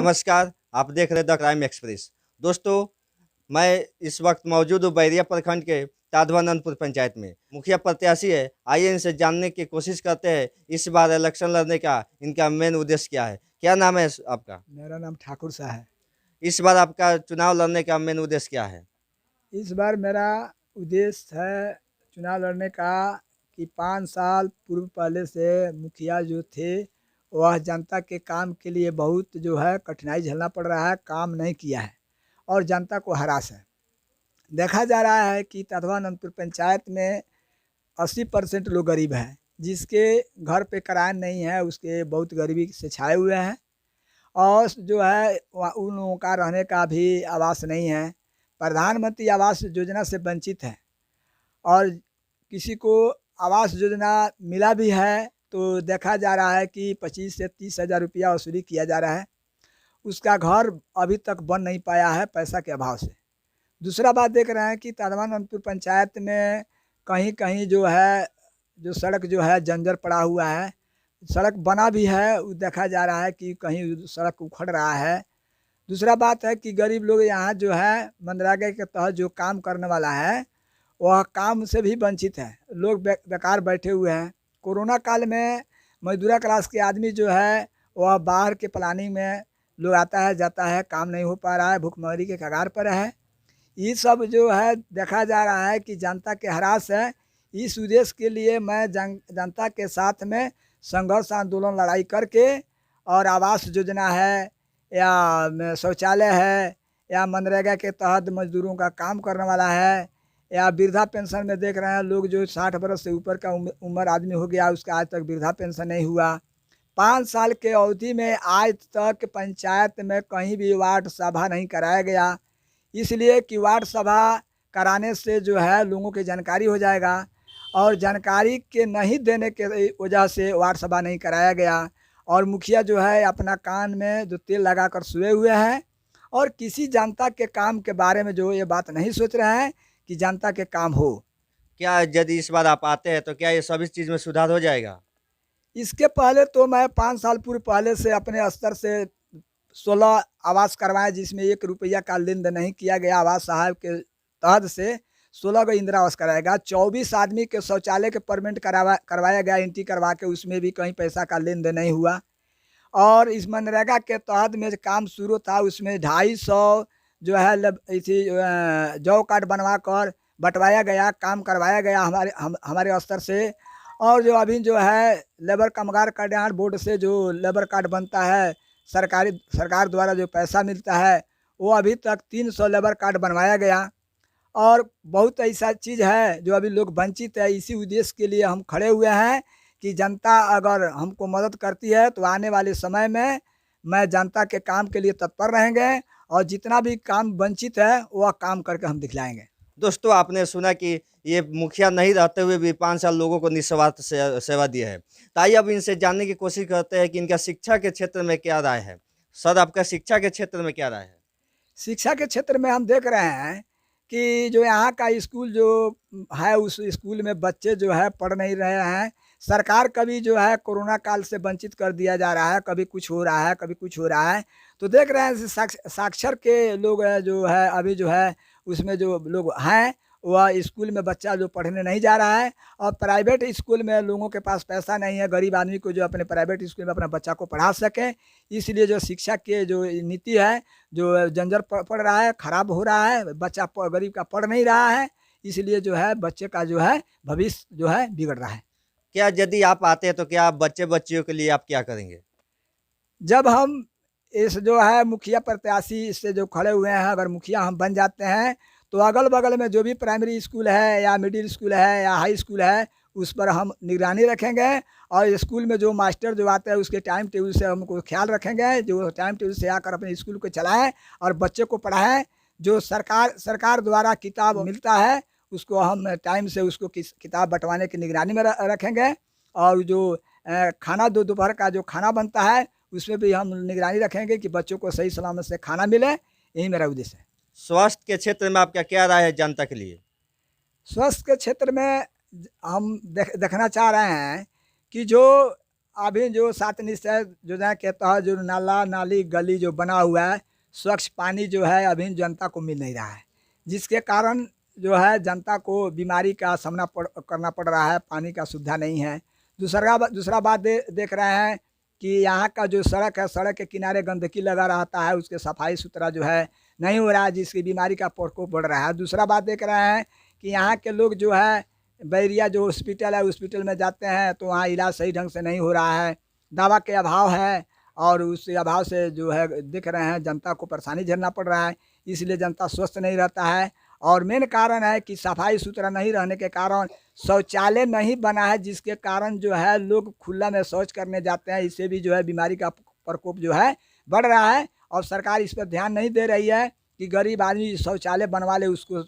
नमस्कार, आप देख रहे हैं द क्राइम एक्सप्रेस। दोस्तों, मैं इस वक्त मौजूद हूँ बैरिया प्रखंड के ताधवानंदपुर पंचायत में। मुखिया प्रत्याशी है, आइए इनसे जानने की कोशिश करते हैं इस बार इलेक्शन लड़ने का इनका मेन उद्देश्य क्या है। क्या नाम है आपका? मेरा नाम ठाकुर सा है। इस बार आपका चुनाव लड़ने का मेन उद्देश्य क्या है? इस बार मेरा उद्देश्य है चुनाव लड़ने का कि 5 साल पूर्व पहले से मुखिया जो थे वह जनता के काम के लिए बहुत जो है कठिनाई झेलना पड़ रहा है, काम नहीं किया है और जनता को हरास है। देखा जा रहा है कि तधवानंदपुर पंचायत में 80% लोग गरीब हैं, जिसके घर पे किराया नहीं है उसके बहुत गरीबी से छाए हुए हैं और जो है उन लोगों का रहने का भी आवास नहीं है। प्रधानमंत्री आवास योजना से वंचित है और किसी को आवास योजना मिला भी है तो देखा जा रहा है कि 25 से 30 हज़ार रुपया वसूली किया जा रहा है। उसका घर अभी तक बन नहीं पाया है पैसा के अभाव से। दूसरा बात देख रहे हैं कि तधवानंदपुर पंचायत में कहीं कहीं जो है जो सड़क जो है जंजर पड़ा हुआ है। सड़क बना भी है, वो देखा जा रहा है कि कहीं सड़क उखड़ रहा है। दूसरा बात है कि गरीब लोग यहाँ जो है मनरेगा के तहत जो काम करने वाला है वह काम से भी वंचित है। लोग बेकार बैठे हुए हैं। कोरोना काल में मजदूरा क्लास के आदमी जो है वह बाहर के प्लानिंग में लोग आता है जाता है, काम नहीं हो पा रहा है, भुखमरी के कगार पर है। ये सब जो है देखा जा रहा है कि जनता के हरास है। इस उद्देश्य के लिए मैं जनता के साथ में संघर्ष आंदोलन लड़ाई करके और आवास योजना है या शौचालय है या मनरेगा के तहत मजदूरों का काम करने वाला है या वृद्धा पेंशन में देख रहे हैं लोग जो 60 बरस से ऊपर का उम्र आदमी हो गया उसका आज तक वृद्धा पेंशन नहीं हुआ। 5 साल के अवधि में आज तक पंचायत में कहीं भी वार्ड सभा नहीं कराया गया, इसलिए कि वार्ड सभा कराने से जो है लोगों की जानकारी हो जाएगा और जानकारी के नहीं देने के वजह से वार्ड सभा नहीं कराया गया और मुखिया जो है अपना कान में जो तेल लगा कर सोए हुए हैं और किसी जनता के काम के बारे में जो ये बात नहीं सोच रहे हैं कि जनता के काम हो। क्या यदि इस बार आप आते हैं तो क्या ये सभी चीज़ में सुधार हो जाएगा? इसके पहले तो मैं 5 साल पूर्व पहले से अपने स्तर से 16 आवास करवाए जिसमें 1 रुपया का लेन देन नहीं किया गया। आवास साहब के तहत से 16 को इंदिरा आवास कराया गया। 24 आदमी के शौचालय के परमिट करवाया गया, एंट्री करवा के, उसमें भी कहीं पैसा का लेन देन नहीं हुआ। और इस मनरेगा के तहत में काम शुरू था उसमें 250 जो है इसी जॉब कार्ड बनवा कर बंटवाया गया, काम करवाया गया हमारे स्तर से। और जो अभी जो है लेबर कामगार कल्याण बोर्ड से जो लेबर कार्ड बनता है, सरकार द्वारा जो पैसा मिलता है वो अभी तक 300 लेबर कार्ड बनवाया गया। और बहुत ऐसा चीज़ है जो अभी लोग वंचित है। इसी उद्देश्य के लिए हम खड़े हुए हैं कि जनता अगर हमको मदद करती है तो आने वाले समय में मैं जनता के काम के लिए तत्पर रहेंगे और जितना भी काम वंचित है वह काम करके हम दिखलाएंगे। दोस्तों, आपने सुना कि ये मुखिया नहीं रहते हुए भी 5 साल लोगों को निस्वार्थ सेवा दिया है। तो आइए अब इनसे जानने की कोशिश करते हैं कि इनका शिक्षा के क्षेत्र में क्या राय है। सर, आपका शिक्षा के क्षेत्र में क्या राय है? शिक्षा के क्षेत्र में हम देख रहे हैं कि जो यहाँ का स्कूल जो है उस स्कूल में बच्चे जो है पढ़ नहीं रहे हैं। सरकार कभी जो है कोरोना काल से वंचित कर दिया जा रहा है, कभी कुछ हो रहा है, कभी कुछ हो रहा है। तो देख रहे हैं साक्षर के लोग जो है अभी जो है उसमें जो लोग हैं वह स्कूल में बच्चा जो पढ़ने नहीं जा रहा है और प्राइवेट स्कूल में लोगों के पास पैसा नहीं है, गरीब आदमी को जो अपने प्राइवेट स्कूल में अपना बच्चा को पढ़ा सकें। इसलिए जो शिक्षा की जो नीति है जो जंजर पड़ रहा है, खराब हो रहा है, बच्चा गरीब का पढ़ नहीं रहा है, इसलिए जो है बच्चे का जो है भविष्य जो है बिगड़ रहा है। क्या यदि आप आते हैं तो क्या आप बच्चे-बच्चियों के लिए आप क्या करेंगे? जब हम इस जो है मुखिया प्रत्याशी से जो खड़े हुए हैं अगर मुखिया हम बन जाते हैं तो अगल बगल में जो भी प्राइमरी स्कूल है या मिडिल स्कूल है या हाई स्कूल है उस पर हम निगरानी रखेंगे और स्कूल में जो मास्टर जो आते हैं उसके टाइम टेबल से हमको ख्याल रखेंगे, जो टाइम टेबल से आकर अपने स्कूल को चलाएं और बच्चे को पढ़ाएं। जो सरकार द्वारा किताब मिलता है उसको हम टाइम से उसको किताब बंटवाने की निगरानी में रखेंगे और जो खाना दोपहर का जो खाना बनता है उसमें भी हम निगरानी रखेंगे कि बच्चों को सही सलामत से खाना मिले। यही मेरा उद्देश्य है। स्वास्थ्य के क्षेत्र में आपका क्या राय है जनता के लिए? स्वास्थ्य के क्षेत्र में हम देखना चाह रहे हैं कि जो अभी जो 7 निश्चय योजना के तहत जो नाला नाली गली जो बना हुआ है, स्वच्छ पानी जो है अभी जनता को मिल नहीं रहा है, जिसके कारण जो है जनता को बीमारी का सामना करना पड़ रहा है। पानी का सुविधा नहीं है। दूसरा बात देख रहे हैं कि यहाँ का जो सड़क है, सड़क के किनारे गंदगी लगा रहता है, उसके सफाई सुथरा जो है नहीं हो रहा है, जिसकी बीमारी का प्रकोप बढ़ रहा है। दूसरा बात देख रहे हैं कि यहाँ के लोग जो है बैरिया जो हॉस्पिटल है, हॉस्पिटल में जाते हैं तो वहाँ इलाज सही ढंग से नहीं हो रहा है, दवा के अभाव है, और उस अभाव से जो है देख रहे हैं जनता को परेशानी झेलना पड़ रहा है, इसलिए जनता स्वस्थ नहीं रहता है। और मेन कारण है कि सफाई सुथरा नहीं रहने के कारण शौचालय नहीं बना है, जिसके कारण जो है लोग खुला में शौच करने जाते हैं, इससे भी जो है बीमारी का प्रकोप जो है बढ़ रहा है। और सरकार इस पर ध्यान नहीं दे रही है कि गरीब आदमी शौचालय बनवा ले, उसको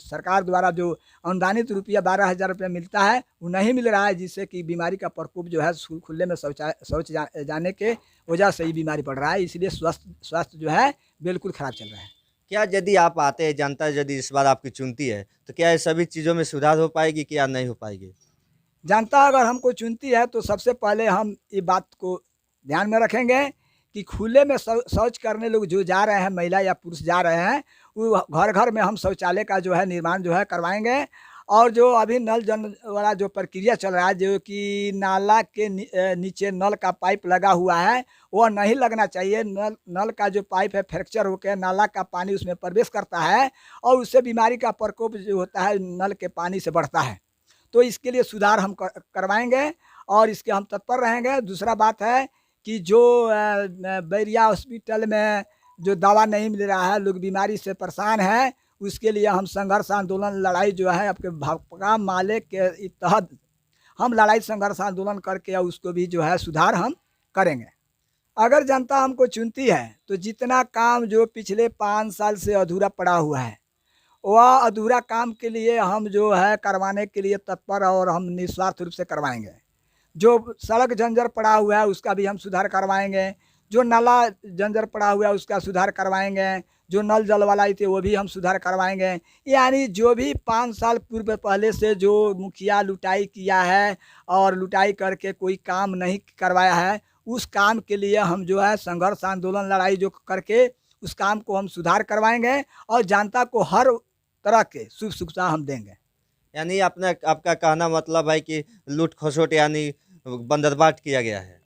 सरकार द्वारा जो अनुदानित रुपया 12,000 रुपया मिलता है वो नहीं मिल रहा है, जिससे कि बीमारी का प्रकोप जो है खुले में शौच जाने के वजह से ही बीमारी बढ़ रहा है। इसलिए स्वास्थ्य जो है बिल्कुल ख़राब चल रहा है। क्या यदि आप आते हैं, जनता यदि इस बार आपकी चुनती है, तो क्या ये सभी चीज़ों में सुधार हो पाएगी कि या नहीं हो पाएगी? जनता अगर हमको चुनती है तो सबसे पहले हम ये बात को ध्यान में रखेंगे कि खुले में शौच करने लोग जो जा रहे हैं, महिला या पुरुष जा रहे हैं, वो घर घर में हम शौचालय का जो है निर्माण जो है करवाएंगे। और जो अभी नल जल वाला जो प्रक्रिया चल रहा है, जो कि नाला के नीचे नल का पाइप लगा हुआ है, वो नहीं लगना चाहिए। नल का जो पाइप है फ्रैक्चर होकर नाला का पानी उसमें प्रवेश करता है और उससे बीमारी का प्रकोप जो होता है नल के पानी से बढ़ता है। तो इसके लिए सुधार हम करवाएंगे और इसके हम तत्पर रहेंगे। दूसरा बात है कि जो बैरिया हॉस्पिटल में जो दवा नहीं मिल रहा है, लोग बीमारी से परेशान है, उसके लिए हम संघर्ष आंदोलन लड़ाई जो है आपके भाकपा माले के तहत हम लड़ाई संघर्ष आंदोलन करके उसको भी जो है सुधार हम करेंगे। अगर जनता हमको चुनती है तो जितना काम जो पिछले 5 साल से अधूरा पड़ा हुआ है, वह अधूरा काम के लिए हम जो है करवाने के लिए तत्पर और हम निस्वार्थ रूप से करवाएंगे। जो सड़क जंजर पड़ा हुआ है उसका भी हम सुधार करवाएंगे, जो नाला जंजर पड़ा हुआ है उसका सुधार करवाएंगे, जो नल जल वाला थे वो भी हम सुधार करवाएंगे। यानी जो भी 5 साल पूर्व पहले से जो मुखिया लुटाई किया है और लुटाई करके कोई काम नहीं करवाया है, उस काम के लिए हम जो है संघर्ष आंदोलन लड़ाई जो करके उस काम को हम सुधार करवाएंगे और जनता को हर तरह के सुख सुविधा हम देंगे। यानी आपका कहना मतलब है कि लूट खसोट यानी बंदरबाट किया गया है।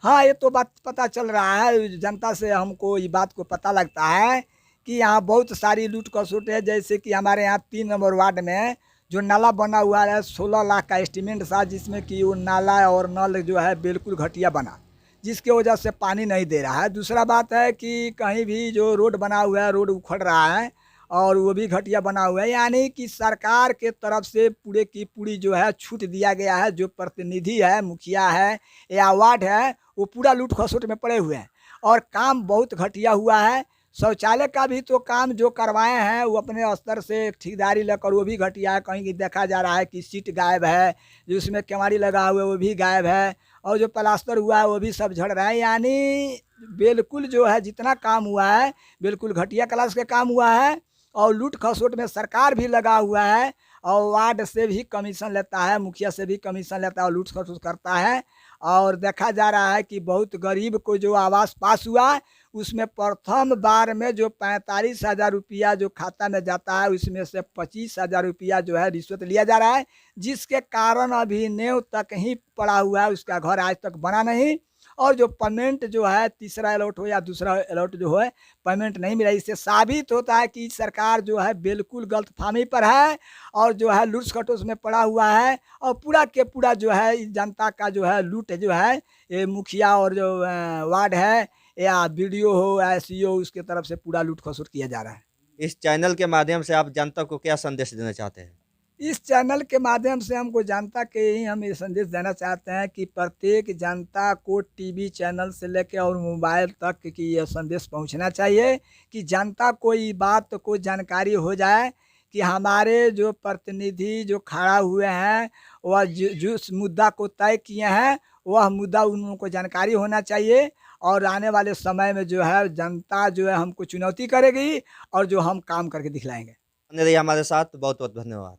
हाँ, ये तो बात पता चल रहा है, जनता से हमको ये बात को पता लगता है कि यहाँ बहुत सारी लूट खसोट है। जैसे कि हमारे यहाँ 3 नंबर वार्ड में जो नाला बना हुआ है 16 लाख का एस्टीमेट था, जिसमें कि वो नाला और नल जो है बिल्कुल घटिया बना, जिसके वजह से पानी नहीं दे रहा है। दूसरा बात है कि कहीं भी जो रोड बना हुआ है, रोड उखड़ रहा है और वो भी घटिया बना हुआ है। यानी कि सरकार के तरफ से पूरे की पूरी जो है छूट दिया गया है। जो प्रतिनिधि है, मुखिया है या वार्ड है, वो पूरा लूट खसोट में पड़े हुए हैं और काम बहुत घटिया हुआ है। शौचालय का भी तो काम जो करवाए हैं वो अपने स्तर से ठेकेदारी लेकर वो भी घटिया है। कहीं देखा जा रहा है कि सीट गायब है, जो उसमें केवाड़ी लगा हुआ है वो भी गायब है, और जो प्लास्टर हुआ है वो भी सब झड़ रहा है। यानी बिल्कुल जो है जितना काम हुआ है बिल्कुल घटिया क्लास का काम हुआ है। और लूट खसोट में सरकार भी लगा हुआ है और वार्ड से भी कमीशन लेता है, मुखिया से भी कमीशन लेता है और लूट खसोट करता है। और देखा जा रहा है कि बहुत गरीब को जो आवास पास हुआ उसमें प्रथम बार में जो 45,000 रुपया जो खाता में जाता है उसमें से 25,000 रुपया जो है रिश्वत लिया जा रहा है, जिसके कारण अभी नेव तक ही पड़ा हुआ है, उसका घर आज तक बना नहीं। और जो पेमेंट जो है तीसरा अलॉट हो या दूसरा अलॉट जो है पेमेंट नहीं मिला। इससे साबित होता है कि सरकार जो है बिल्कुल गलतफहमी पर है और जो है लूट खसोट में पड़ा हुआ है और पूरा के पूरा जो है जनता का जो है लूट जो है ये मुखिया और जो वार्ड है या BDO हो या SEO उसके तरफ से पूरा लूट खसोट किया जा रहा है। इस चैनल के माध्यम से आप जनता को क्या संदेश देना चाहते हैं? इस चैनल के माध्यम से हमको जनता के ही हम ये संदेश देना चाहते हैं कि प्रत्येक जनता को टीवी चैनल से लेकर और मोबाइल तक की ये संदेश पहुंचना चाहिए कि जनता को ये बात को जानकारी हो जाए कि हमारे जो प्रतिनिधि जो खड़ा हुए हैं वह जिस मुद्दा को तय किए हैं वह मुद्दा उनको जानकारी होना चाहिए। और आने वाले समय में जो है जनता जो है हमको चुनौती करेगी और जो हम काम करके दिखलाएंगे। रहिए हमारे साथ, बहुत बहुत धन्यवाद।